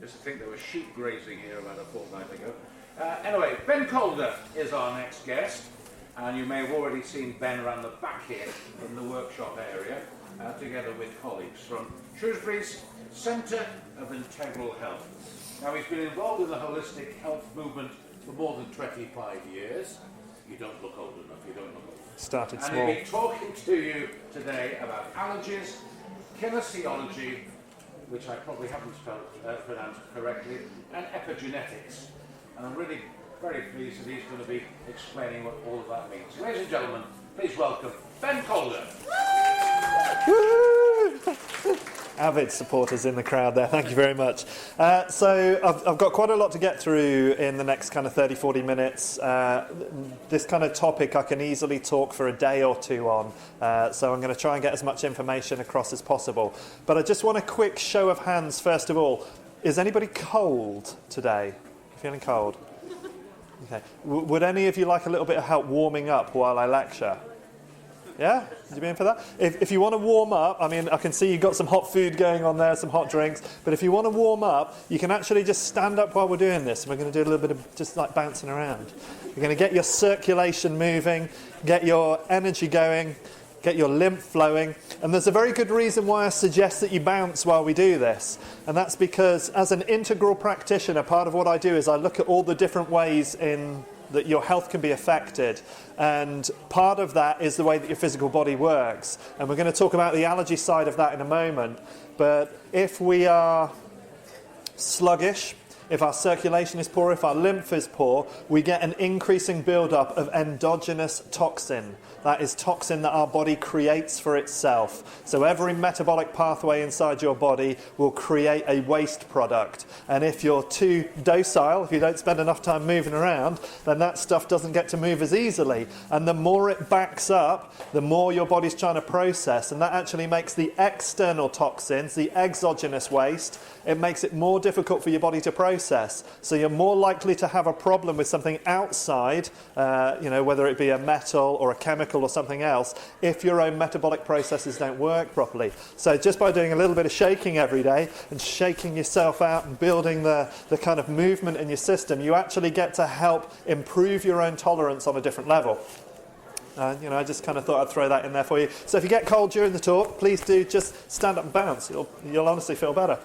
Just to think there were sheep grazing here about a fortnight ago. Anyway, Ben Calder is our next guest, and you may have already seen Ben around the back here in the workshop area, together with colleagues from Shrewsbury's Centre of Integral Health. Now, he's been involved in the holistic health movement for more than 25 years. You don't look old enough, you don't look old enough. Started small. And he'll be talking to you today about allergies, kinesiology, which I probably haven't pronounced correctly, and epigenetics. And I'm really very pleased that he's going to be explaining what all of that means. Ladies and gentlemen, please welcome Ben Calder. Avid supporters in the crowd there, thank you very much. So I've got quite a lot to get through in the next kind of 30-40 minutes. This kind of topic I can easily talk for a day or two on, so I'm going to try and get as much information across as possible. But I just want a quick show of hands first of all. Is anybody cold today? Feeling cold? Okay. Would any of you like a little bit of help warming up while I lecture? Yeah? Would you be in for that? If you want to warm up, I mean, I can see you've got some hot food going on there, some hot drinks, but if you want to warm up, you can actually just stand up while we're doing this. We're going to do a little bit of just like bouncing around. You're going to get your circulation moving, get your energy going, get your lymph flowing, and there's a very good reason why I suggest that you bounce while we do this, and that's because as an integral practitioner, part of what I do is I look at all the different ways in that your health can be affected, and part of that is the way that your physical body works, and we're going to talk about the allergy side of that in a moment. But if we are sluggish, if our circulation is poor, if our lymph is poor, we get an increasing build-up of endogenous toxin. That is toxin that our body creates for itself. So every metabolic pathway inside your body will create a waste product. And if you're too docile, if you don't spend enough time moving around, then that stuff doesn't get to move as easily. And the more it backs up, the more your body's trying to process. And that actually makes the external toxins, the exogenous waste, it makes it more difficult for your body to process. So you're more likely to have a problem with something outside, whether it be a metal or a chemical or something else, if your own metabolic processes don't work properly. So just by doing a little bit of shaking every day and shaking yourself out and building the kind of movement in your system, you actually get to help improve your own tolerance on a different level. I just kind of thought I'd throw that in there for you. So if you get cold during the talk, please do just stand up and bounce. You'll honestly feel better.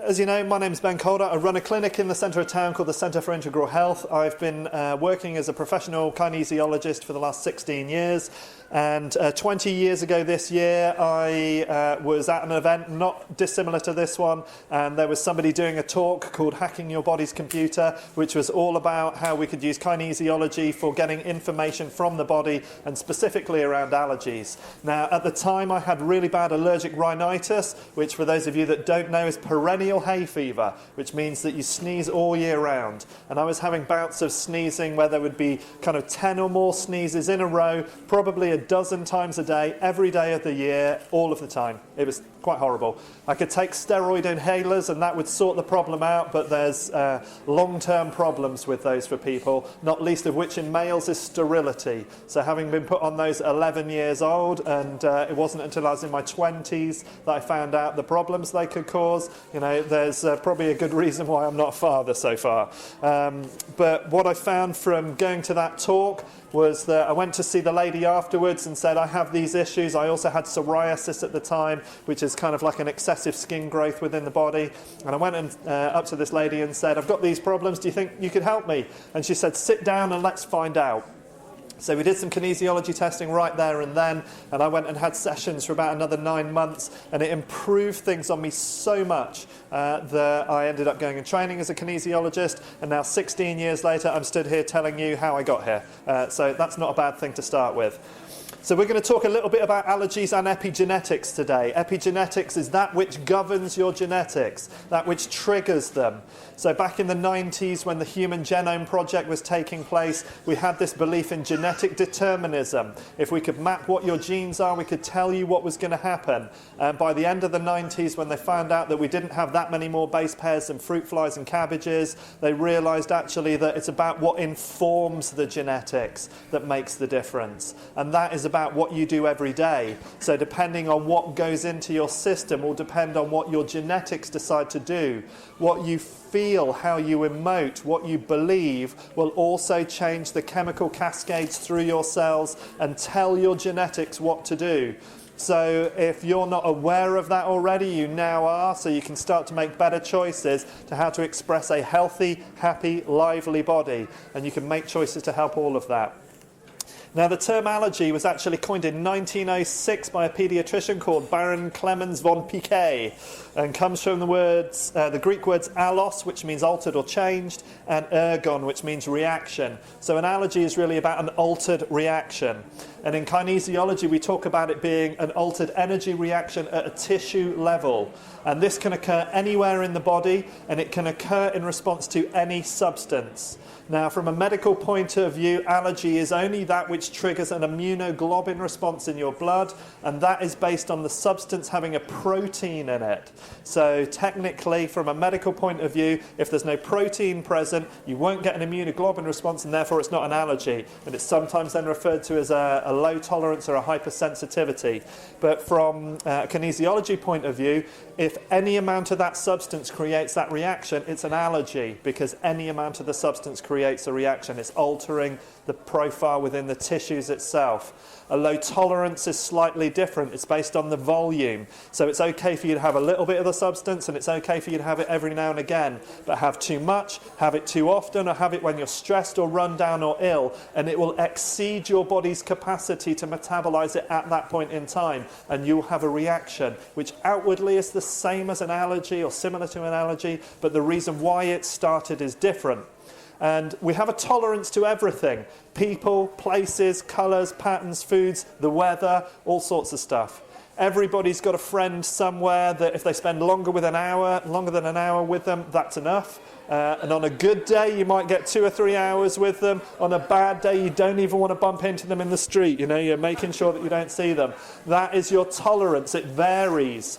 As you know, my name's Ben Calder. I run a clinic in the centre of town called the Centre for Integral Health. I've been working as a professional kinesiologist for the last 16 years. And 20 years ago this year, I was at an event not dissimilar to this one, and there was somebody doing a talk called Hacking Your Body's Computer, which was all about how we could use kinesiology for getting information from the body, and specifically around allergies. Now, at the time, I had really bad allergic rhinitis, which for those of you that don't know is perennial hay fever, which means that you sneeze all year round. And I was having bouts of sneezing where there would be kind of 10 or more sneezes in a row, probably a dozen times a day, every day of the year, all of the time. It was quite horrible. I could take steroid inhalers and that would sort the problem out, but there's long-term problems with those for people, not least of which in males is sterility. So having been put on those at 11 years old, and it wasn't until I was in my 20s that I found out the problems they could cause. There's probably a good reason why I'm not a father so far. But what I found from going to that talk was that I went to see the lady afterwards and said, I have these issues. I also had psoriasis at the time, which is kind of like an excessive skin growth within the body. And I went up to this lady and said, I've got these problems. Do you think you could help me? And she said, sit down and let's find out. So we did some kinesiology testing right there and then, and I went and had sessions for about another 9 months, and it improved things on me so much that I ended up going and training as a kinesiologist, and now 16 years later I'm stood here telling you how I got here. So that's not a bad thing to start with. So we're going to talk a little bit about allergies and epigenetics today. Epigenetics is that which governs your genetics, that which triggers them. So back in the 90s, when the Human Genome Project was taking place, we had this belief in genetic determinism. If we could map what your genes are, we could tell you what was going to happen. And by the end of the 90s, when they found out that we didn't have that many more base pairs than fruit flies and cabbages, they realised actually that it's about what informs the genetics that makes the difference. And that is about what you do every day. So depending on what goes into your system will depend on what your genetics decide to do. What you feel, how you emote, what you believe will also change the chemical cascades through your cells and tell your genetics what to do. So if you're not aware of that already, you now are, so you can start to make better choices to how to express a healthy, happy, lively body. And you can make choices to help all of that. Now, the term allergy was actually coined in 1906 by a paediatrician called Baron Clemens von Piquet, and comes from the Greek words allos, which means altered or changed, and ergon, which means reaction. So an allergy is really about an altered reaction. And in kinesiology, we talk about it being an altered energy reaction at a tissue level. And this can occur anywhere in the body, and it can occur in response to any substance. Now, from a medical point of view, allergy is only that which triggers an immunoglobulin response in your blood, and that is based on the substance having a protein in it. So technically, from a medical point of view, if there's no protein present, you won't get an immunoglobulin response, and therefore it's not an allergy. And it's sometimes then referred to as a low tolerance or a hypersensitivity. But from a kinesiology point of view, if any amount of that substance creates that reaction, it's an allergy, because any amount of the substance creates a reaction. It's altering the profile within the tissues itself. A low tolerance is slightly different. It's based on the volume. So it's okay for you to have a little bit of the substance, and it's okay for you to have it every now and again. But have too much, have it too often, or have it when you're stressed or run down or ill, and it will exceed your body's capacity to metabolize it at that point in time, and you'll have a reaction, which outwardly is the same as an allergy or similar to an allergy, but the reason why it started is different. And we have a tolerance to everything. People, places, colours, patterns, foods, the weather, all sorts of stuff. Everybody's got a friend somewhere that if they spend longer than an hour with them, that's enough. And on a good day, you might get 2 or 3 hours with them. On a bad day, you don't even want to bump into them in the street. You know, you're making sure that you don't see them. That is your tolerance. It varies.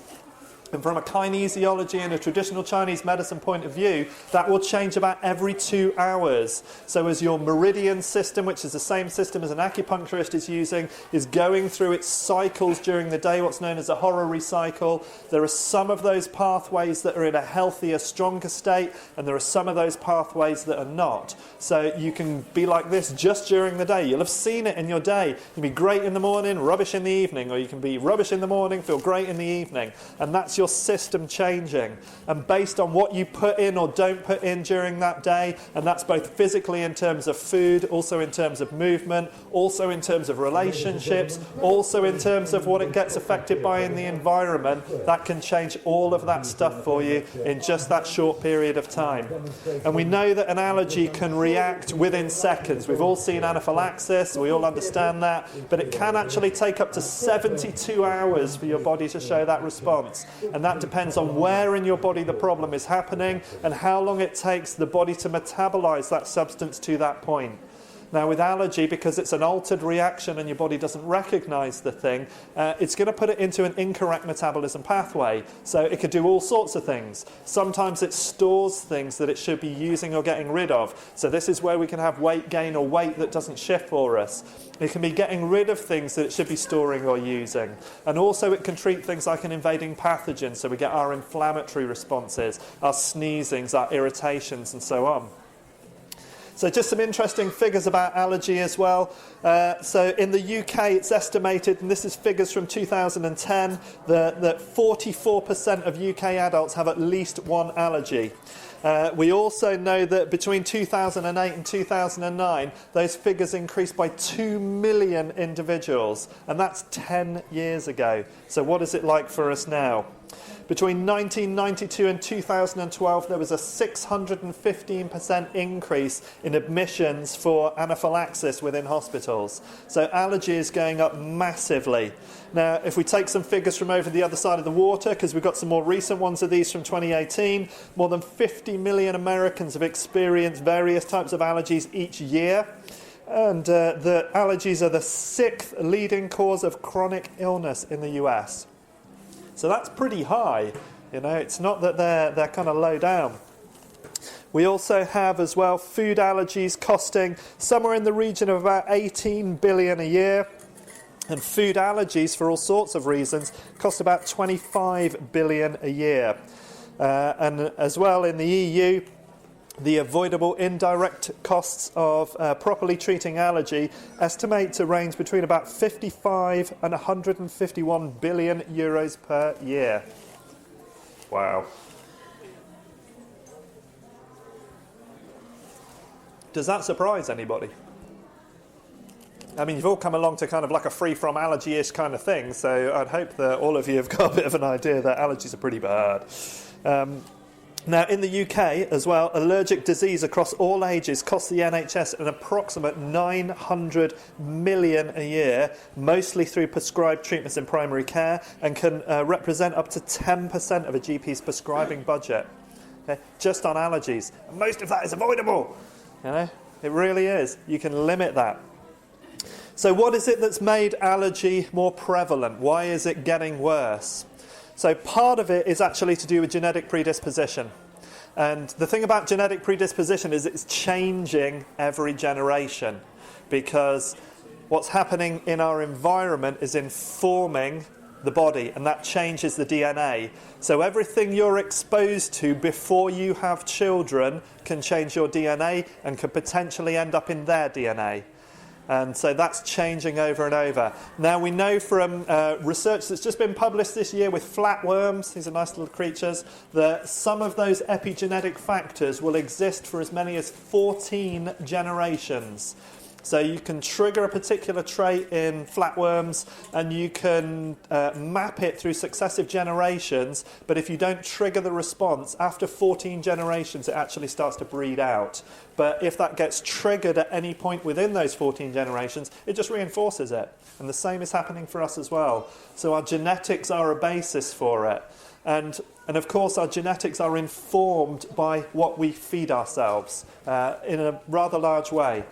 And from a kinesiology and a traditional Chinese medicine point of view, that will change about every 2 hours. So as your meridian system, which is the same system as an acupuncturist is using, is going through its cycles during the day, what's known as a horary cycle, there are some of those pathways that are in a healthier, stronger state, and there are some of those pathways that are not. So you can be like this just during the day. You'll have seen it in your day. You can be great in the morning, rubbish in the evening, or you can be rubbish in the morning, feel great in the evening. And that's your system changing, and based on what you put in or don't put in during that day, and that's both physically in terms of food, also in terms of movement, also in terms of relationships, also in terms of what it gets affected by in the environment, that can change all of that stuff for you in just that short period of time. And we know that an allergy can react within seconds. We've all seen anaphylaxis, we all understand that, but it can actually take up to 72 hours for your body to show that response. And that depends on where in your body the problem is happening and how long it takes the body to metabolize that substance to that point. Now with allergy, because it's an altered reaction and your body doesn't recognize the thing, it's going to put it into an incorrect metabolism pathway. So it could do all sorts of things. Sometimes it stores things that it should be using or getting rid of. So this is where we can have weight gain or weight that doesn't shift for us. It can be getting rid of things that it should be storing or using. And also it can treat things like an invading pathogen, so we get our inflammatory responses, our sneezings, our irritations, and so on. So just some interesting figures about allergy as well. So in the UK, it's estimated, and this is figures from 2010, that 44% of UK adults have at least one allergy. We also know that between 2008 and 2009, those figures increased by 2 million individuals, and that's 10 years ago. So what is it like for us now? Between 1992 and 2012, there was a 615% increase in admissions for anaphylaxis within hospitals. So allergy is going up massively. Now, if we take some figures from over the other side of the water, because we've got some more recent ones of these from 2018, more than 50 million Americans have experienced various types of allergies each year. And the allergies are the 6th leading cause of chronic illness in the US. So that's pretty high. You know, it's not that they're kind of low down. We also have as well food allergies costing somewhere in the region of about 18 billion a year. And food allergies, for all sorts of reasons, cost about 25 billion a year. And as well in the EU, the avoidable indirect costs of properly treating allergy estimate to range between about 55 and 151 billion euros per year. Wow. Does that surprise anybody? I mean, you've all come along to kind of like a free-from allergy-ish kind of thing, so I'd hope that all of you have got a bit of an idea that allergies are pretty bad. Now, in the UK as well, allergic disease across all ages costs the NHS an approximate 900 million a year, mostly through prescribed treatments in primary care, and can represent up to 10% of a GP's prescribing budget, okay, just on allergies. And most of that is avoidable. You know, it really is. You can limit that. So what is it that's made allergy more prevalent? Why is it getting worse? So part of it is actually to do with genetic predisposition. And the thing about genetic predisposition is it's changing every generation, because what's happening in our environment is informing the body, and that changes the DNA. So everything you're exposed to before you have children can change your DNA and could potentially end up in their DNA. And so that's changing over and over. Now we know from research that's just been published this year with flatworms, these are nice little creatures, that some of those epigenetic factors will exist for as many as 14 generations. So you can trigger a particular trait in flatworms and you can map it through successive generations, but if you don't trigger the response, after 14 generations it actually starts to breed out. But if that gets triggered at any point within those 14 generations, it just reinforces it. And the same is happening for us as well. So our genetics are a basis for it. And of course our genetics are informed by what we feed ourselves in a rather large way.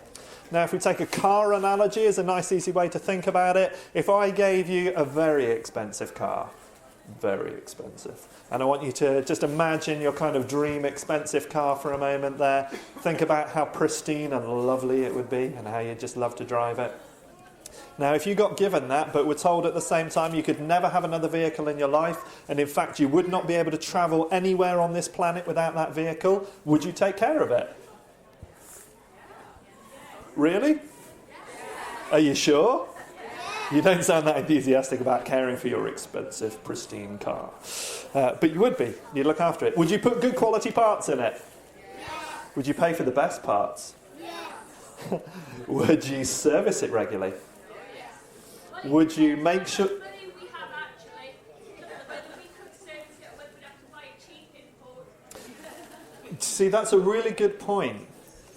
Now, if we take a car analogy as a nice easy way to think about it, if I gave you a very expensive car, very expensive, and I want you to just imagine your kind of dream expensive car for a moment there, think about how pristine and lovely it would be and how you'd just love to drive it. Now, if you got given that, but were told at the same time you could never have another vehicle in your life, and in fact you would not be able to travel anywhere on this planet without that vehicle, would you take care of it? Really? Are you sure? You don't sound that enthusiastic about caring for your expensive, pristine car. But you would be. You'd look after it. Would you put good quality parts in it? Would you pay for the best parts? Would you service it regularly? Would you make sure... See, that's a really good point.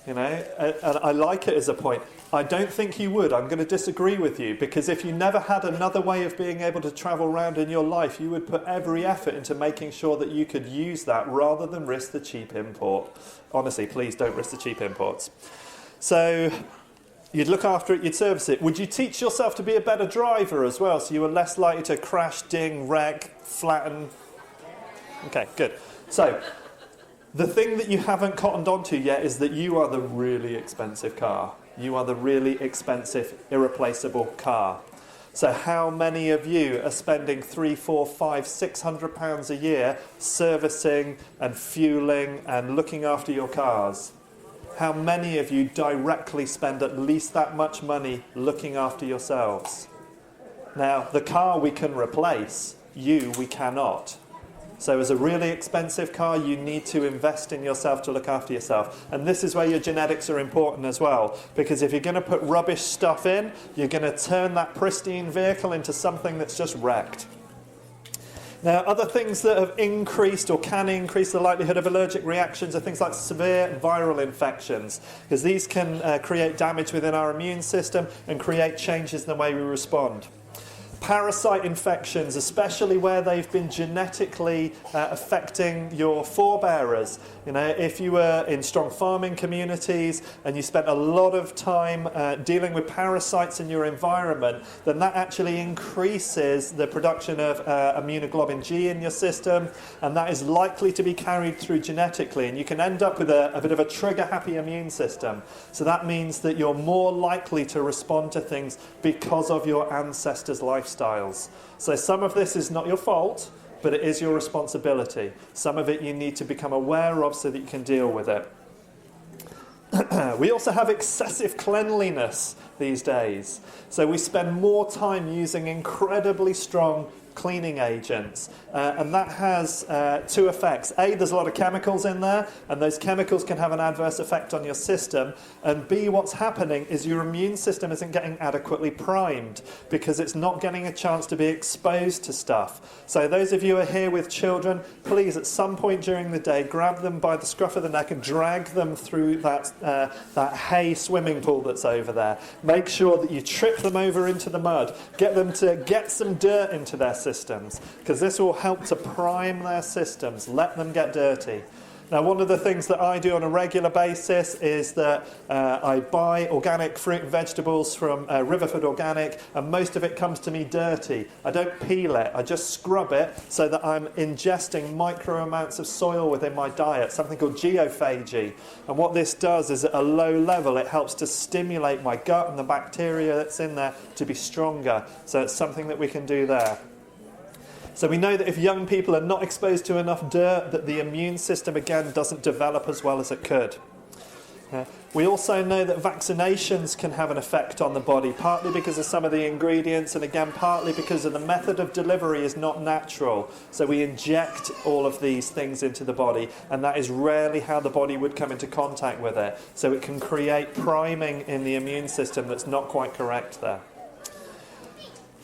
You know, and I like it as a point. I don't think you would. I'm going to disagree with you, because if you never had another way of being able to travel around in your life, you would put every effort into making sure that you could use that rather than risk the cheap import. Honestly, please don't risk the cheap imports. So you'd look after it, you'd service it. Would you teach yourself to be a better driver as well, so you were less likely to crash, ding, wreck, flatten? Okay, good. So the thing that you haven't cottoned onto yet is that you are the really expensive car. You are the really expensive, irreplaceable car. So how many of you are spending £300, £400, £500, £600 a year servicing and fueling and looking after your cars? How many of you directly spend at least that much money looking after yourselves? Now, the car we can replace, you we cannot. So as a really expensive car, you need to invest in yourself to look after yourself. And this is where your genetics are important as well. Because if you're going to put rubbish stuff in, you're going to turn that pristine vehicle into something that's just wrecked. Now, other things that have increased or can increase the likelihood of allergic reactions are things like severe viral infections, because these can create damage within our immune system and create changes in the way we respond. Parasite infections, especially where they've been genetically affecting your forebearers. If you were in strong farming communities and you spent a lot of time dealing with parasites in your environment, then that actually increases the production of immunoglobulin G in your system, and that is likely to be carried through genetically, and you can end up with a bit of a trigger-happy immune system. So that means that you're more likely to respond to things because of your ancestors' lifestyles. So some of this is not your fault, but it is your responsibility. Some of it you need to become aware of so that you can deal with it. We also have excessive cleanliness these days. So we spend more time using incredibly strong cleaning agents, and that has two effects. A, there's a lot of chemicals in there, and those chemicals can have an adverse effect on your system, and B, what's happening is your immune system isn't getting adequately primed because it's not getting a chance to be exposed to stuff. So those of you who are here with children, please at some point during the day grab them by the scruff of the neck and drag them through that hay swimming pool that's over there. Make sure that you trip them over into the mud, get them to get some dirt into their systems, because this will help to prime their systems, let them get dirty. Now, one of the things that I do on a regular basis is that I buy organic fruit and vegetables from Riverford Organic, and most of it comes to me dirty. I don't peel it, I just scrub it so that I'm ingesting micro amounts of soil within my diet, something called geophagy. And what this does is at a low level, it helps to stimulate my gut and the bacteria that's in there to be stronger. So it's something that we can do there. So we know that if young people are not exposed to enough dirt, that the immune system, again, doesn't develop as well as it could. We also know that vaccinations can have an effect on the body, partly because of some of the ingredients, and again, partly because of the method of delivery is not natural. So we inject all of these things into the body, and that is rarely how the body would come into contact with it. So it can create priming in the immune system that's not quite correct there.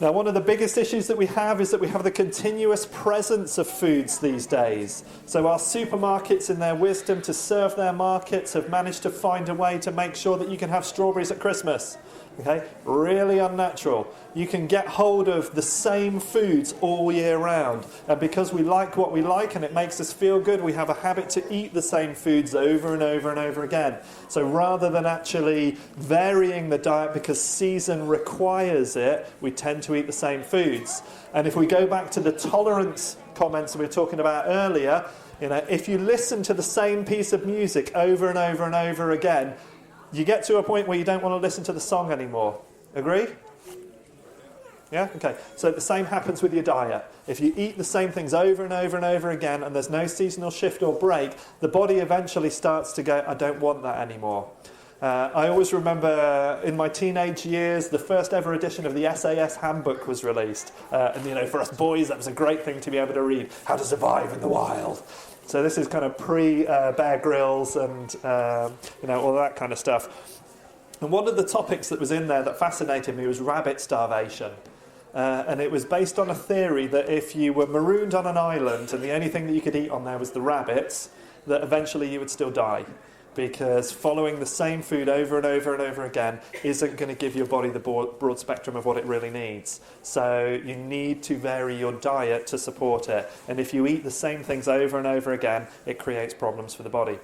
Now, one of the biggest issues that we have is that we have the continuous presence of foods these days. So our supermarkets, in their wisdom to serve their markets, have managed to find a way to make sure that you can have strawberries at Christmas. Okay? Really unnatural. You can get hold of the same foods all year round. And because we like what we like and it makes us feel good, we have a habit to eat the same foods over and over and over again. So rather than actually varying the diet because season requires it, we tend to eat the same foods. And if we go back to the tolerance comments we were talking about earlier, if you listen to the same piece of music over and over and over again, you get to a point where you don't want to listen to the song anymore. Agree? Yeah? Okay. So the same happens with your diet. If you eat the same things over and over and over again and there's no seasonal shift or break, the body eventually starts to go, I don't want that anymore. I always remember in my teenage years, the first ever edition of the SAS handbook was released. And for us boys, that was a great thing to be able to read. How to survive in the wild. So this is kind of pre-Bear Grylls and all that kind of stuff. And one of the topics that was in there that fascinated me was rabbit starvation. And it was based on a theory that if you were marooned on an island and the only thing that you could eat on there was the rabbits, that eventually you would still die. Because following the same food over and over and over again isn't going to give your body the broad spectrum of what it really needs. So you need to vary your diet to support it. And if you eat the same things over and over again, it creates problems for the body.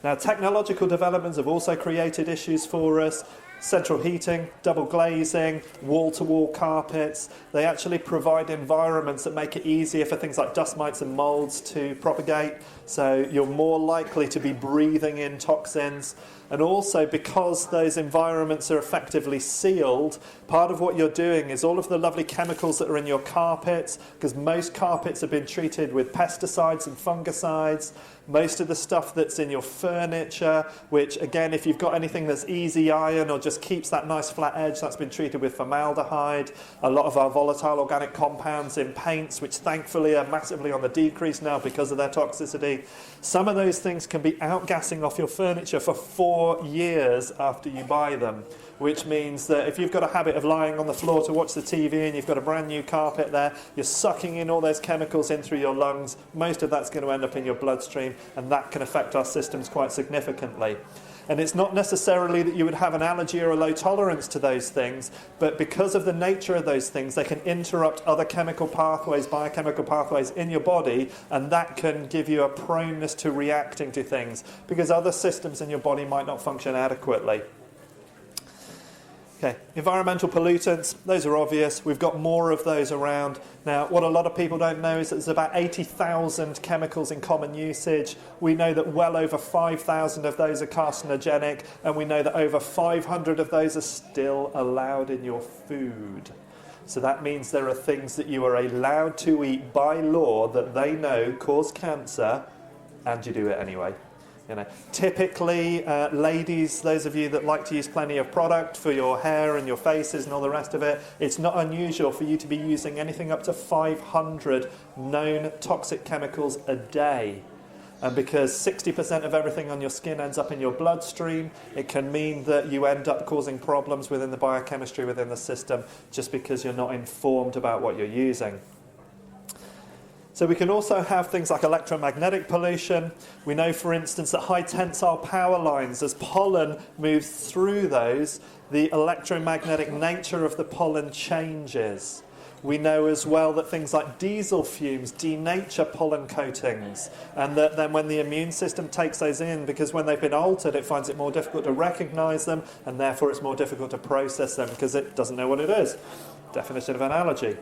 Now, technological developments have also created issues for us. Central heating, double glazing, wall-to-wall carpets. They actually provide environments that make it easier for things like dust mites and moulds to propagate. So you're more likely to be breathing in toxins. And also, because those environments are effectively sealed, part of what you're doing is all of the lovely chemicals that are in your carpets, because most carpets have been treated with pesticides and fungicides, most of the stuff that's in your furniture, which again, if you've got anything that's easy iron or just keeps that nice flat edge, that's been treated with formaldehyde. A lot of our volatile organic compounds in paints, which thankfully are massively on the decrease now because of their toxicity. Some of those things can be outgassing off your furniture for 4 years after you buy them, which means that if you've got a habit of lying on the floor to watch the TV and you've got a brand new carpet there, you're sucking in all those chemicals in through your lungs. Most of that's going to end up in your bloodstream, and that can affect our systems quite significantly. And it's not necessarily that you would have an allergy or a low tolerance to those things, but because of the nature of those things, they can interrupt other chemical pathways, biochemical pathways in your body, and that can give you a proneness to reacting to things because other systems in your body might not function adequately. Okay, environmental pollutants, those are obvious. We've got more of those around. Now, what a lot of people don't know is that there's about 80,000 chemicals in common usage. We know that well over 5,000 of those are carcinogenic, and we know that over 500 of those are still allowed in your food. So that means there are things that you are allowed to eat by law that they know cause cancer, and you do it anyway. You know, typically, ladies, those of you that like to use plenty of product for your hair and your faces and all the rest of it, it's not unusual for you to be using anything up to 500 known toxic chemicals a day. And because 60% of everything on your skin ends up in your bloodstream, it can mean that you end up causing problems within the biochemistry within the system just because you're not informed about what you're using. So we can also have things like electromagnetic pollution. We know, for instance, that high tensile power lines, as pollen moves through those, the electromagnetic nature of the pollen changes. We know as well that things like diesel fumes denature pollen coatings, and that then when the immune system takes those in, because when they've been altered, it finds it more difficult to recognise them, and therefore it's more difficult to process them because it doesn't know what it is. Definition of an allergy.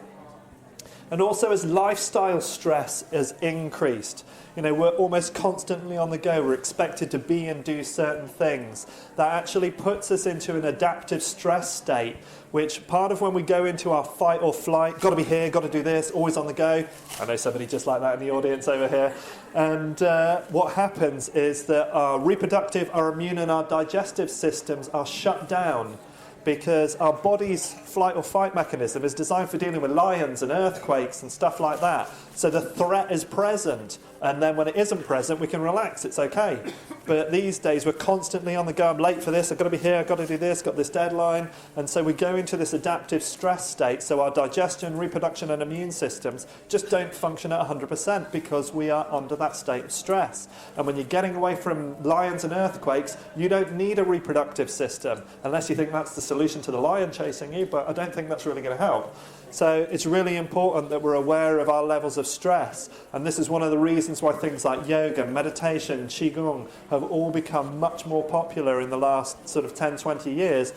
And also as lifestyle stress has increased, you know, we're almost constantly on the go. We're expected to be and do certain things. That actually puts us into an adaptive stress state, which part of when we go into our fight or flight, got to be here, got to do this, always on the go. I know somebody just like that in the audience over here. And what happens is that our reproductive, our immune and our digestive systems are shut down, because our body's flight or fight mechanism is designed for dealing with lions and earthquakes and stuff like that. So the threat is present, and then when it isn't present, we can relax, it's okay. But these days, we're constantly on the go. I'm late for this, I've got to be here, I've got to do this, got this deadline. And so we go into this adaptive stress state, so our digestion, reproduction and immune systems just don't function at 100% because we are under that state of stress. And when you're getting away from lions and earthquakes, you don't need a reproductive system, unless you think that's the solution to the lion chasing you, but I don't think that's really going to help. So it's really important that we're aware of our levels of stress, and this is one of the reasons why things like yoga, meditation, qigong have all become much more popular in the last sort of 10, 20 years,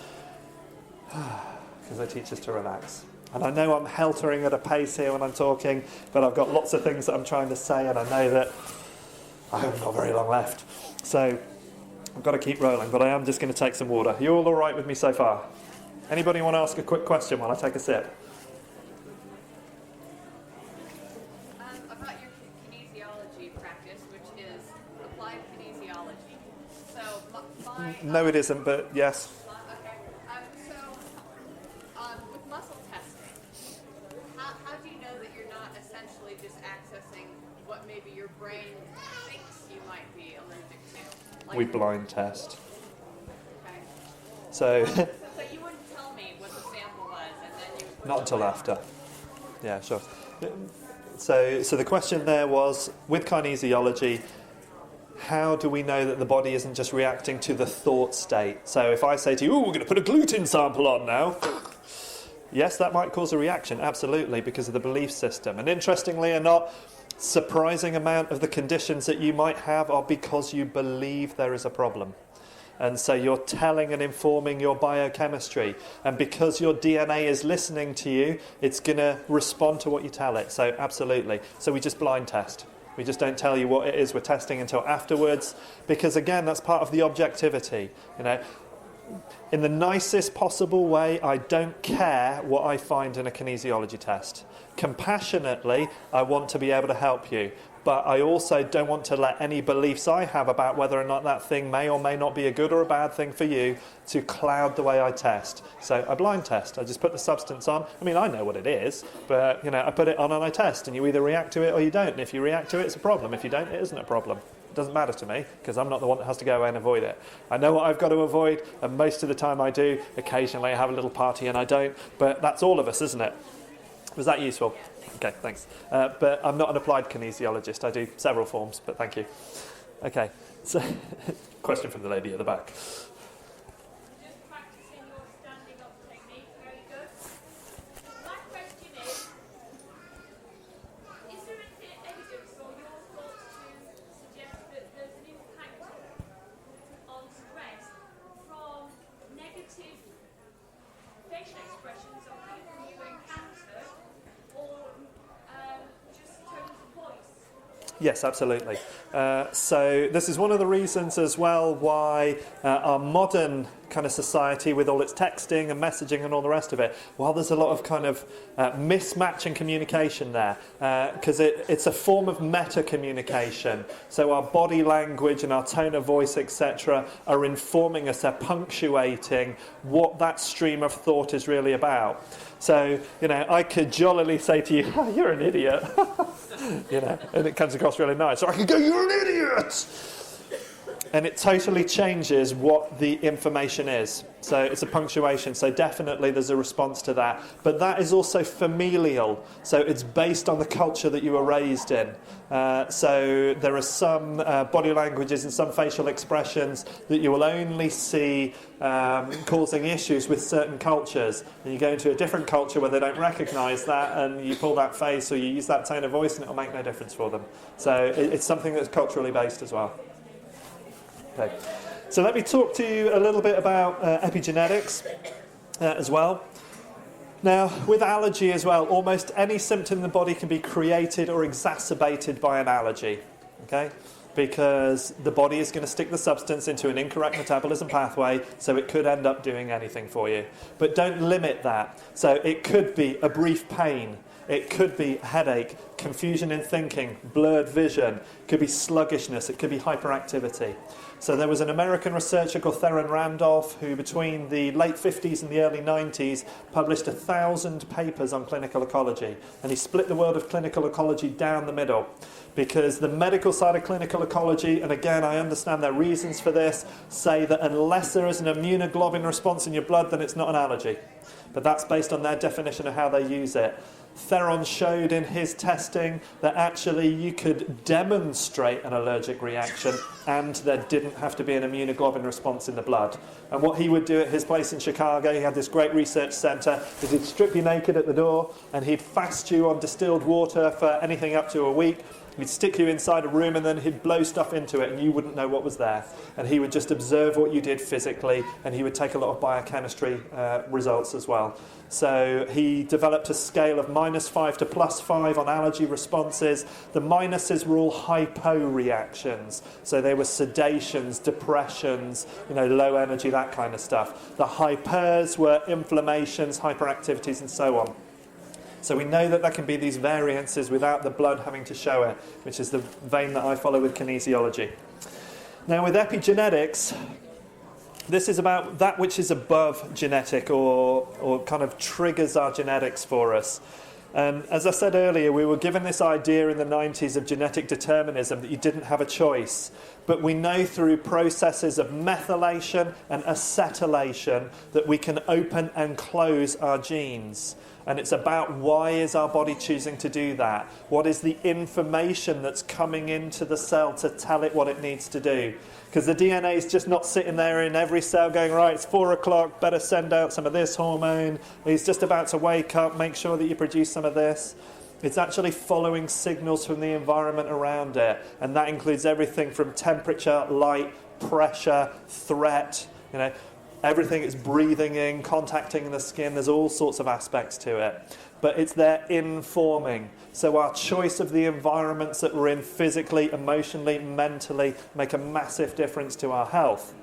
because they teach us to relax. And I know I'm heltering at a pace here when I'm talking, but I've got lots of things that I'm trying to say, and I know that I haven't got very long left. So I've got to keep rolling, but I am just going to take some water. You all right with me so far? Anybody want to ask a quick question while I take a sip? About your kinesiology practice, which is applied kinesiology. So my No, it isn't, but yes. okay. With muscle testing, how do you know that you're not essentially just accessing what maybe your brain thinks you might be allergic to? Like, We blind test. okay. So But you wouldn't tell me what the sample was, and then you would put not it until away. after. Yeah, sure. So the question there was, with kinesiology, how do we know that the body isn't just reacting to the thought state? So if I say to you, "Oh, we're going to put a gluten sample on now," yes, that might cause a reaction, absolutely, because of the belief system. And interestingly or not, surprising amount of the conditions that you might have are because you believe there is a problem. And so you're telling and informing your biochemistry. And because your DNA is listening to you, it's going to respond to what you tell it. So absolutely. So we just blind test. We just don't tell you what it is we're testing until afterwards. Because again, that's part of the objectivity. You know, in the nicest possible way, I don't care what I find in a kinesiology test. Compassionately, I want to be able to help you. But I also don't want to let any beliefs I have about whether or not that thing may or may not be a good or a bad thing for you to cloud the way I test. So I blind test. I just put the substance on. I mean, I know what it is, but you know, I put it on and I test, and you either react to it or you don't. And if you react to it, it's a problem. If you don't, it isn't a problem. It doesn't matter to me because I'm not the one that has to go away and avoid it. I know what I've got to avoid, and most of the time I do. Occasionally I have a little party and I don't, but that's all of us, isn't it? Was that useful? Okay, thanks. But I'm not an applied kinesiologist. I do several forms, but thank you. Okay, so question from the lady at the back. Just practicing your standing up technique. Very good. My question is there any evidence or your thoughts to suggest that there's an impact on stress from negative facial expressions of people you encounter or just tones of voice? Yes, absolutely. So this is one of the reasons as well why our modern kind of society, with all its texting and messaging and all the rest of it, while there's a lot of kind of mismatch in communication there, because it's a form of meta-communication. So our body language and our tone of voice, etc., are informing us, they're punctuating what that stream of thought is really about. So, I could jollily say to you, oh, you're an idiot. And it comes across really nice. Or I could go, you're an idiot! And it totally changes what the information is. So it's a punctuation. So definitely there's a response to that. But that is also familial. So it's based on the culture that you were raised in. So there are some body languages and some facial expressions that you will only see causing issues with certain cultures. And you go into a different culture where they don't recognise that, and you pull that face or you use that tone of voice, and it'll make no difference for them. So it's something that's culturally based as well. Okay. So let me talk to you a little bit about epigenetics as well. Now, with allergy as well, almost any symptom in the body can be created or exacerbated by an allergy, okay? Because the body is going to stick the substance into an incorrect metabolism pathway, so it could end up doing anything for you. But don't limit that. So it could be a brief pain. It could be headache, confusion in thinking, blurred vision. It could be sluggishness. It could be hyperactivity. So there was an American researcher called Theron Randolph who between the late 50s and the early 90s published 1,000 papers on clinical ecology. And he split the world of clinical ecology down the middle because the medical side of clinical ecology, and again I understand their reasons for this, say that unless there is an immunoglobulin response in your blood, then it's not an allergy. But that's based on their definition of how they use it. Theron showed in his testing that actually you could demonstrate an allergic reaction and there didn't have to be an immunoglobulin response in the blood. And what he would do at his place in Chicago, he had this great research centre, is he'd strip you naked at the door and he'd fast you on distilled water for anything up to a week. He'd stick you inside a room and then he'd blow stuff into it and you wouldn't know what was there. And he would just observe what you did physically, and he would take a lot of biochemistry results as well. So he developed a scale of -5 to +5 on allergy responses. The minuses were all hypo reactions. So they were sedations, depressions, low energy, that kind of stuff. The hypers were inflammations, hyperactivities, and so on. So we know that there can be these variances without the blood having to show it, which is the vein that I follow with kinesiology. Now with epigenetics, this is about that which is above genetic or kind of triggers our genetics for us. And as I said earlier, we were given this idea in the 90s of genetic determinism that you didn't have a choice. But we know through processes of methylation and acetylation that we can open and close our genes. And it's about why is our body choosing to do that? What is the information that's coming into the cell to tell it what it needs to do? Because the DNA is just not sitting there in every cell going, right, it's 4 o'clock, better send out some of this hormone. He's just about to wake up, make sure that you produce some of this. It's actually following signals from the environment around it. And that includes everything from temperature, light, pressure, threat, everything is breathing in, contacting the skin. There's all sorts of aspects to it. But it's there informing. So our choice of the environments that we're in physically, emotionally, mentally make a massive difference to our health.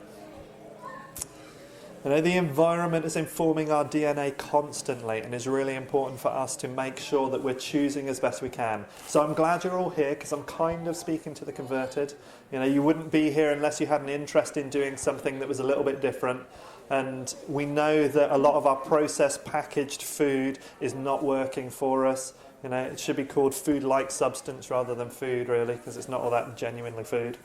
The environment is informing our DNA constantly and is really important for us to make sure that we're choosing as best we can. So I'm glad you're all here because I'm kind of speaking to the converted. You wouldn't be here unless you had an interest in doing something that was a little bit different. And we know that a lot of our processed packaged food is not working for us. It should be called food-like substance rather than food, really, because it's not all that genuinely food.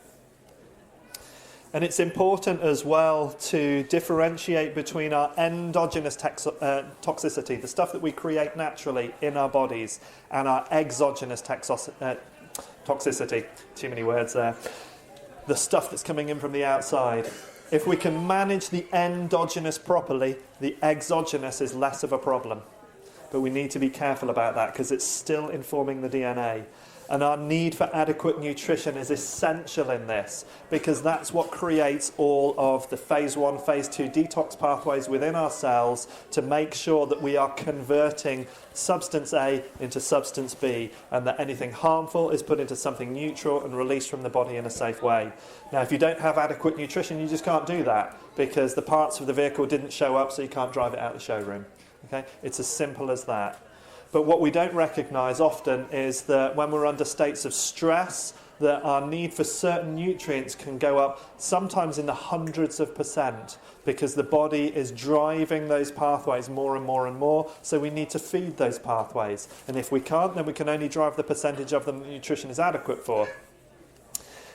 And it's important as well to differentiate between our endogenous toxicity, the stuff that we create naturally in our bodies, and our exogenous toxicity. Too many words there. the stuff that's coming in from the outside. If we can manage the endogenous properly, the exogenous is less of a problem. But we need to be careful about that because it's still informing the DNA. And our need for adequate nutrition is essential in this because that's what creates all of the phase 1, phase 2 detox pathways within our cells to make sure that we are converting substance A into substance B and that anything harmful is put into something neutral and released from the body in a safe way. Now, if you don't have adequate nutrition, you just can't do that because the parts of the vehicle didn't show up, so you can't drive it out the showroom. Okay? It's as simple as that. But what we don't recognise often is that when we're under states of stress, that our need for certain nutrients can go up sometimes in the hundreds of % because the body is driving those pathways more and more and more, so we need to feed those pathways. And if we can't, then we can only drive the percentage of them that nutrition is adequate for.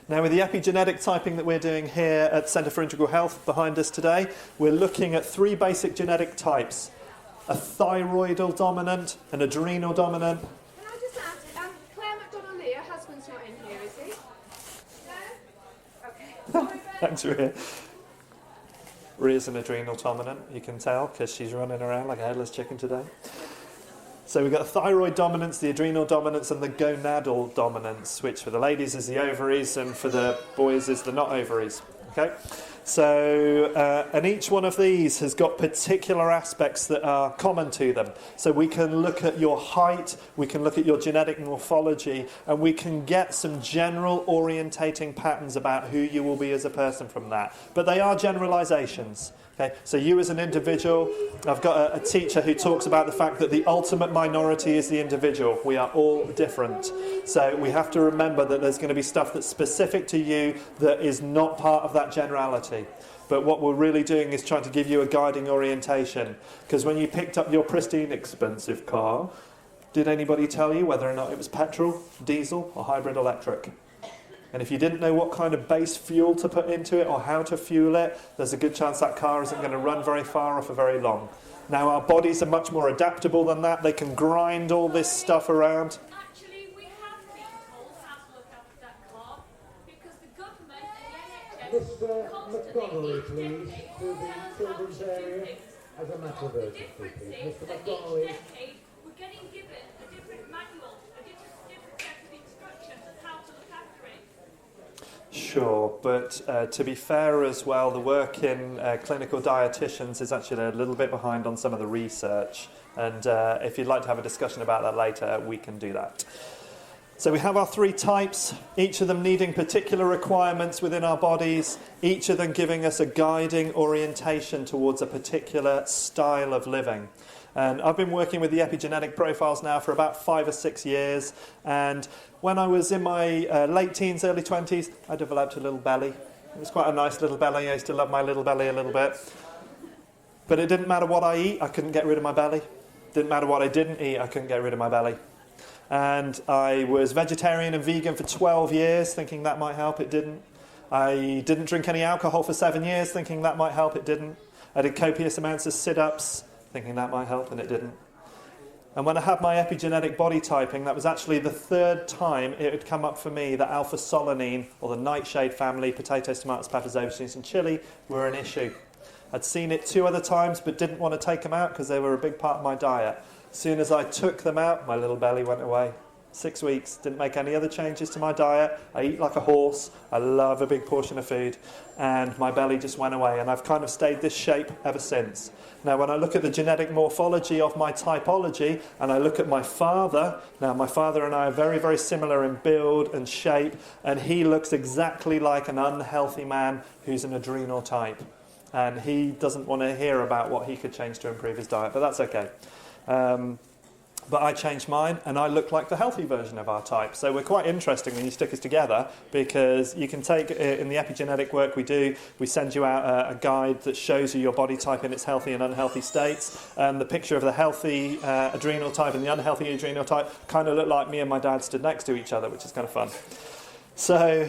Now, with the epigenetic typing that we're doing here at the Centre for Integral Health behind us today, we're looking at 3 basic genetic types. A thyroidal dominant, an adrenal dominant. Can I just add, Claire McDonald-Lee, her husband's not in here, is he? No? Okay. Sorry, Ben. Thanks, Rhea. Rhea's an adrenal dominant, you can tell, because she's running around like a headless chicken today. So we've got the thyroid dominance, the adrenal dominance, and the gonadal dominance, which for the ladies is the ovaries, and for the boys is the not ovaries. Okay? So, and each one of these has got particular aspects that are common to them. So we can look at your height, we can look at your genetic morphology, and we can get some general orientating patterns about who you will be as a person from that. But they are generalizations. Okay? So you as an individual, I've got a teacher who talks about the fact that the ultimate minority is the individual. We are all different. So we have to remember that there's going to be stuff that's specific to you that is not part of that generality. But what we're really doing is trying to give you a guiding orientation. Because when you picked up your pristine, expensive car, did anybody tell you whether or not it was petrol, diesel, or hybrid electric? And if you didn't know what kind of base fuel to put into it or how to fuel it, there's a good chance that car isn't going to run very far or for very long. Now, our bodies are much more adaptable than that. They can grind all this stuff around. Actually, we have been told how to look after that car because the government and the NHS constantly, each decade, tell us how we should do things. As a matter of The urgency, difference please. is Mr. that McDonnell each is... decade we're getting given a different manual, a different set of instructions on how to look after it. Sure, but to be fair as well, the work in clinical dietitians is actually a little bit behind on some of the research. And if you'd like to have a discussion about that later, we can do that. So we have our 3 types, each of them needing particular requirements within our bodies, each of them giving us a guiding orientation towards a particular style of living. And I've been working with the epigenetic profiles now for about 5 or 6 years. And when I was in my late teens, early 20s, I developed a little belly. It was quite a nice little belly. I used to love my little belly a little bit. But it didn't matter what I eat, I couldn't get rid of my belly. Didn't matter what I didn't eat, I couldn't get rid of my belly. And I was vegetarian and vegan for 12 years, thinking that might help. It didn't. I didn't drink any alcohol for 7 years, thinking that might help. It didn't. I did copious amounts of sit-ups, thinking that might help, and it didn't. And when I had my epigenetic body typing, that was actually the 3rd time it had come up for me that alpha-solanine, or the nightshade family, potatoes, tomatoes, peppers, aubergines, and chili, were an issue. I'd seen it 2 other times, but didn't want to take them out because they were a big part of my diet. As soon as I took them out, my little belly went away. 6 weeks, didn't make any other changes to my diet. I eat like a horse. I love a big portion of food. And my belly just went away. And I've kind of stayed this shape ever since. Now, when I look at the genetic morphology of my typology, and I look at my father, now my father and I are very, very similar in build and shape, and he looks exactly like an unhealthy man who's an adrenal type. And he doesn't want to hear about what he could change to improve his diet, but that's okay. But I changed mine, and I look like the healthy version of our type. So we're quite interesting when you stick us together, because you can take, in the epigenetic work we do, we send you out a guide that shows you your body type in its healthy and unhealthy states. And the picture of the healthy adrenal type and the unhealthy adrenal type kind of look like me and my dad stood next to each other, which is kind of fun. So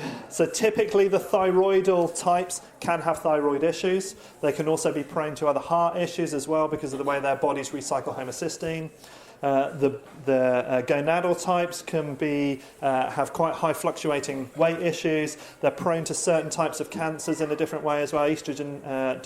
typically the thyroidal types can have thyroid issues. They can also be prone to other heart issues as well because of the way their bodies recycle homocysteine. The gonadal types can have quite high fluctuating weight issues. They're prone to certain types of cancers in a different way as well, estrogen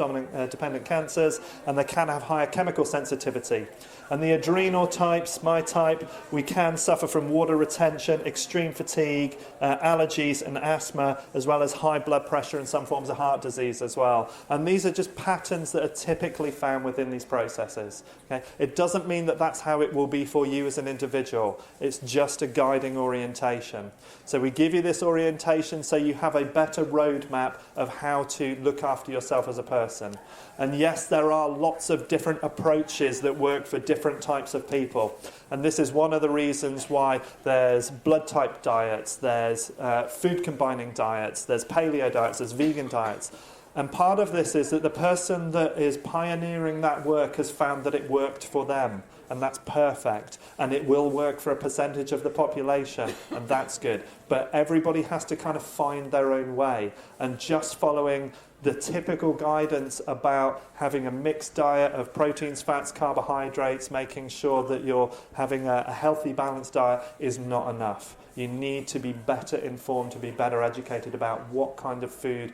dependent cancers, and they can have higher chemical sensitivity. And the adrenal types, my type, we can suffer from water retention, extreme fatigue, allergies and asthma, as well as high blood pressure and some forms of heart disease as well. And these are just patterns that are typically found within these processes. Okay? It doesn't mean that that's how it will be for you as an individual. It's just a guiding orientation. So we give you this orientation so you have a better roadmap of how to look after yourself as a person. And yes, there are lots of different approaches that work for different types of people. And this is one of the reasons why there's blood type diets, there's food combining diets, there's paleo diets, there's vegan diets. And part of this is that the person that is pioneering that work has found that it worked for them. And that's perfect. And it will work for a percentage of the population. And that's good. But everybody has to kind of find their own way. And just following the typical guidance about having a mixed diet of proteins, fats, carbohydrates, making sure that you're having a healthy, balanced diet is not enough. You need to be better informed, to be better educated about what kind of food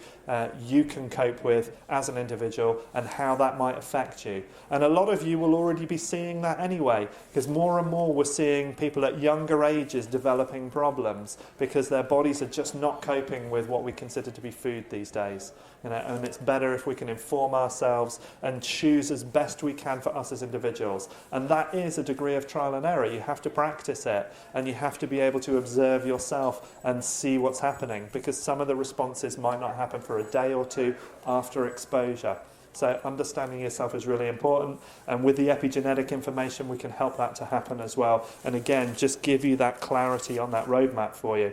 you can cope with as an individual and how that might affect you. And a lot of you will already be seeing that anyway, because more and more we're seeing people at younger ages developing problems because their bodies are just not coping with what we consider to be food these days. And it's better if we can inform ourselves and choose as best we can for us as individuals. And that is a degree of trial and error. You have to practice it, and you have to be able to observe yourself and see what's happening, because some of the responses might not happen for a day or two after exposure. So understanding yourself is really important, and with the epigenetic information we can help that to happen as well, and again just give you that clarity on that roadmap for you.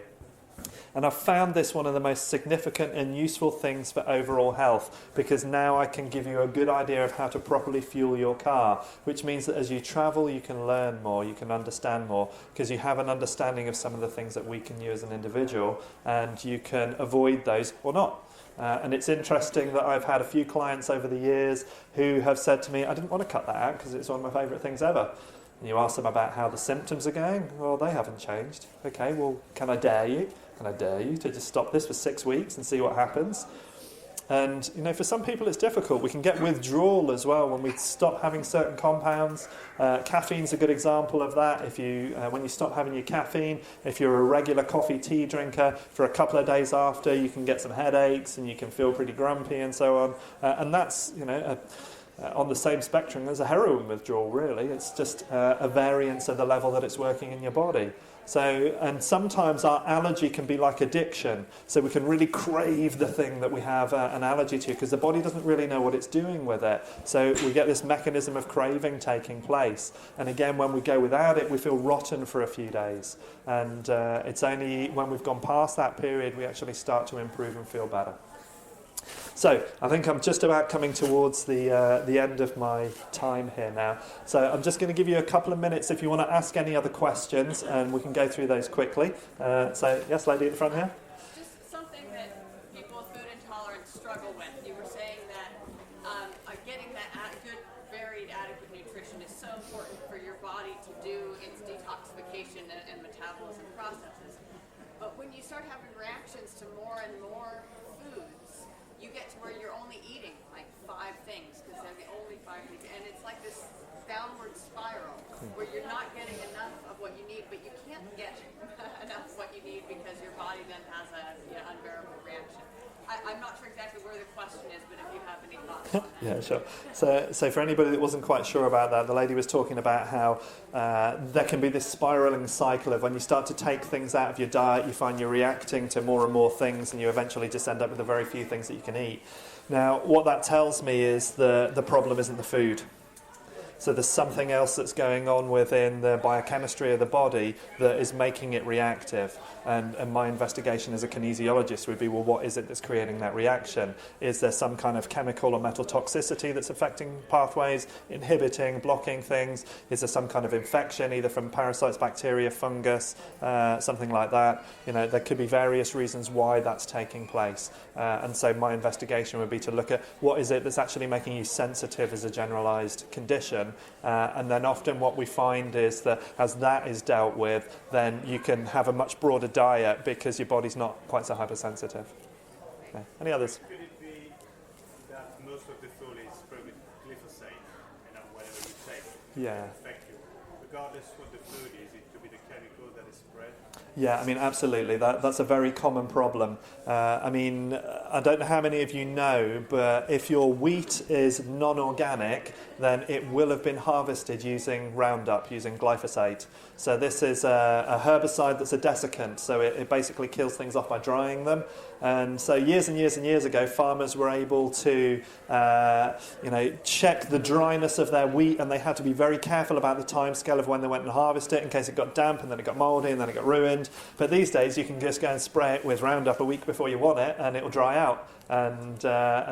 And I've found this one of the most significant and useful things for overall health, because now I can give you a good idea of how to properly fuel your car, which means that as you travel you can learn more, you can understand more, because you have an understanding of some of the things that weaken you as an individual, and you can avoid those or not. And it's interesting that I've had a few clients over the years who have said to me, I didn't want to cut that out because it's one of my favourite things ever. And you ask them about how the symptoms are going. Well, they haven't changed. Okay, well, can I dare you? Can I dare you to just stop this for 6 weeks and see what happens? And, for some people it's difficult. We can get withdrawal as well when we stop having certain compounds. Caffeine's a good example of that. When you stop having your caffeine, if you're a regular coffee, tea drinker, for a couple of days after, you can get some headaches and you can feel pretty grumpy and so on. And that's, on the same spectrum as a heroin withdrawal, really. It's just a variance of the level that it's working in your body. So, and sometimes our allergy can be like addiction. So we can really crave the thing that we have an allergy to, because the body doesn't really know what it's doing with it. So we get this mechanism of craving taking place. And again, when we go without it, we feel rotten for a few days. And it's only when we've gone past that period we actually start to improve and feel better. So I think I'm just about coming towards the end of my time here now. So I'm just going to give you a couple of minutes if you want to ask any other questions, and we can go through those quickly. So yes, lady at the front here. Just something that people with food intolerance struggle with. You were saying that getting that good, varied, adequate nutrition is so important for your body to do its detoxification and metabolism processes. But when you start having reactions to more and more foods, you get to where you're only eating like 5 things because they're the only 5 things, and it's like this downward spiral where you're not getting enough of what you need, but you can't get enough of what you need because your body then has a unbearable reaction. I'm not sure exactly where the question is, but if you have any thoughts on that. Yeah, sure. So for anybody that wasn't quite sure about that, the lady was talking about how there can be this spiralling cycle of when you start to take things out of your diet, you find you're reacting to more and more things, and you eventually just end up with a very few things that you can eat. Now, what that tells me is the problem isn't the food. So there's something else that's going on within the biochemistry of the body that is making it reactive. And my investigation as a kinesiologist would be, well, what is it that's creating that reaction? Is there some kind of chemical or metal toxicity that's affecting pathways, inhibiting, blocking things? Is there some kind of infection, either from parasites, bacteria, fungus, something like that? There could be various reasons why that's taking place. And so my investigation would be to look at what is it that's actually making you sensitive as a generalized condition, nutrition. And then often what we find is that as that is dealt with, then you can have a much broader diet because your body's not quite so hypersensitive. Okay. Any others? Could it be that most of the food is probably glyphosate, whatever you take, Yeah. can affect you? Regardless what the food is, it could be the chemical that is spread. Yeah, I mean, absolutely. That's a very common problem. I mean, I don't know how many of you know, but if your wheat is non-organic, then it will have been harvested using Roundup, using glyphosate. So this is a herbicide that's a desiccant, so it basically kills things off by drying them. And so years and years and years ago, farmers were able to, check the dryness of their wheat, and they had to be very careful about the time scale of when they went and harvest it in case it got damp and then it got mouldy and then it got ruined. But these days, you can just go and spray it with Roundup a week before you want it, and it will dry out. And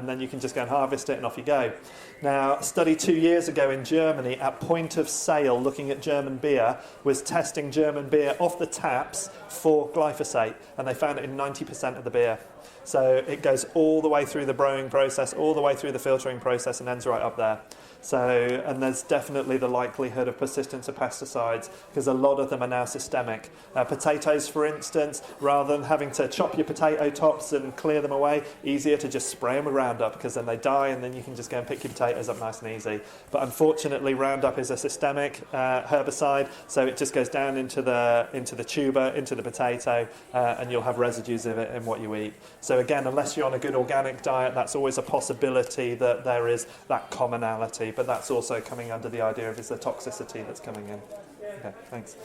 then you can just go and harvest it, and off you go. Now, a study 2 years ago in Germany at point of sale, looking at German beer, was testing German beer off the taps for glyphosate, and they found it in 90% of the beer. So it goes all the way through the brewing process, all the way through the filtering process, and ends right up there. So, and there's definitely the likelihood of persistence of pesticides because a lot of them are now systemic. Potatoes, for instance, rather than having to chop your potato tops and clear them away, easier to just spray them with Roundup because then they die and then you can just go and pick your potatoes up nice and easy. But unfortunately, Roundup is a systemic herbicide, so it just goes down into the tuber, into the potato, and you'll have residues of it in what you eat. So again, unless you're on a good organic diet, that's always a possibility that there is that commonality. But that's also coming under the idea of is the toxicity that's coming in. Okay, thanks.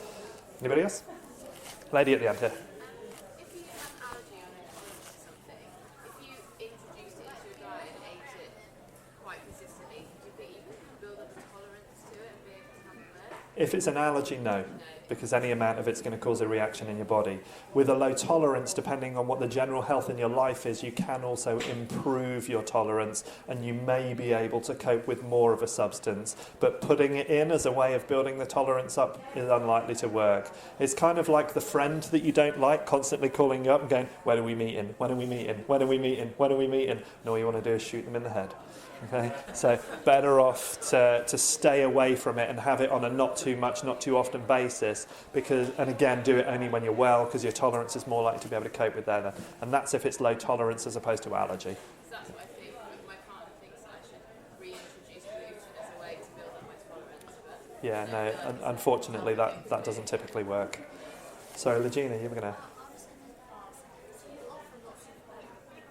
Anybody else? Lady at the end here. If you have an allergy or an intolerance to something, if you introduced it into your diet and ate it quite consistently, do you think you could build up a tolerance to it and be able to have it there? If it's an allergy, no, because any amount of it's going to cause a reaction in your body. With a low tolerance, depending on what the general health in your life is, you can also improve your tolerance and you may be able to cope with more of a substance. But putting it in as a way of building the tolerance up is unlikely to work. It's kind of like the friend that you don't like constantly calling you up and going, when are we meeting? When are we meeting? When are we meeting? When are we meeting? And all you want to do is shoot them in the head. Okay, so better off to stay away from it and have it on a not too much, not too often basis, because, and again, do it only when you're well, because your tolerance is more likely to be able to cope with that. And that's if it's low tolerance as opposed to allergy. So that's what I think. My partner thinks that I should reintroduce gluten as a way to build up my tolerance. But Yeah, no, unfortunately that doesn't typically work. Sorry, Legina, you were going to... I was going to ask, so you offer lots of therapies.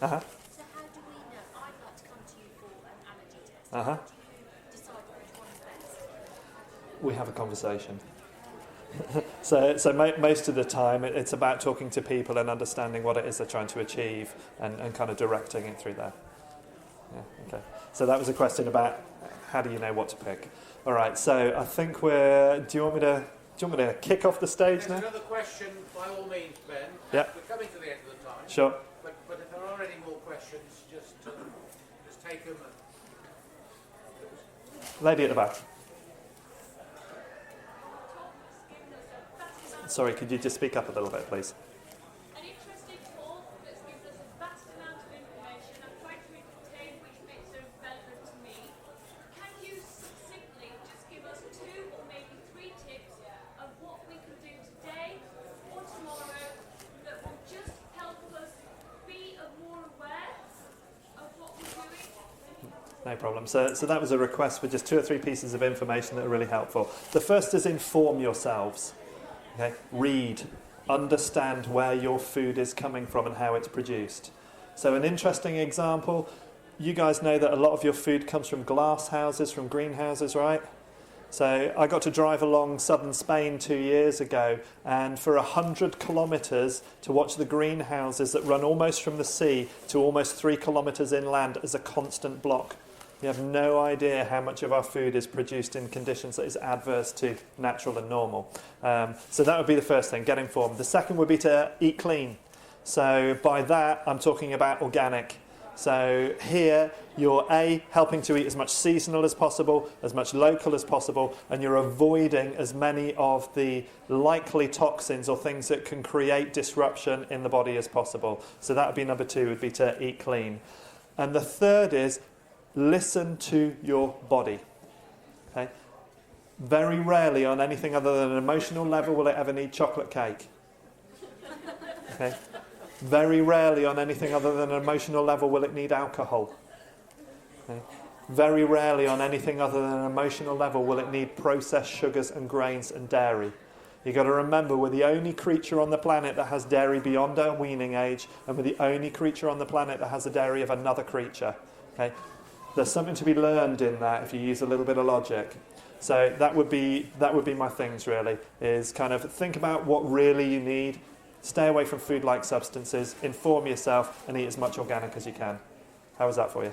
Uh-huh. So how do we know? I'd like to come to you for an allergy test. Uh-huh. How do you decide which one's best? We have a conversation. so most of the time it's about talking to people and understanding what it is they're trying to achieve and kind of directing it through there. Yeah, okay. So that was a question about how do you know what to pick. All right, so I think do you want me to kick off the stage There's now? another question, by all means, Ben. Yeah. We're coming to the end of the time. Sure. But if there are any more questions, just take them. Lady at the back. Sorry, could you just speak up a little bit, please? An interesting talk that's given us a vast amount of information. I've tried to retain which bits are relevant to me. Can you succinctly just give us 2 or maybe 3 tips of what we can do today or tomorrow that will just help us be more aware of what we're doing? No problem. So that was a request for just 2 or 3 pieces of information that are really helpful. The first is inform yourselves. Okay? Read, understand where your food is coming from and how it's produced. So an interesting example, you guys know that a lot of your food comes from glass houses, from greenhouses, right? So I got to drive along southern Spain 2 years ago, and for 100 kilometres to watch the greenhouses that run almost from the sea to almost 3 kilometres inland as a constant block. You have no idea how much of our food is produced in conditions that is adverse to natural and normal. So that would be the first thing, get informed. The second would be to eat clean. So by that, I'm talking about organic. So here, you're helping to eat as much seasonal as possible, as much local as possible, and you're avoiding as many of the likely toxins or things that can create disruption in the body as possible. So that would be number 2, would be to eat clean. And the third is listen to your body. Okay? Very rarely on anything other than an emotional level will it ever need chocolate cake. Okay? Very rarely on anything other than an emotional level will it need alcohol. Okay? Very rarely on anything other than an emotional level will it need processed sugars and grains and dairy. You've got to remember, we're the only creature on the planet that has dairy beyond our weaning age, and we're the only creature on the planet that has the dairy of another creature. Okay? There's something to be learned in that if you use a little bit of logic. So that would be my things really, is kind of think about what really you need, stay away from food-like substances, inform yourself, and eat as much organic as you can. How was that for you?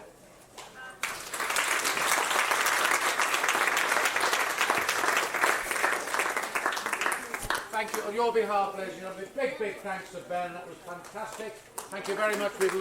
Thank you. On your behalf, ladies and gentlemen, big thanks to Ben. That was fantastic. Thank you very much. We've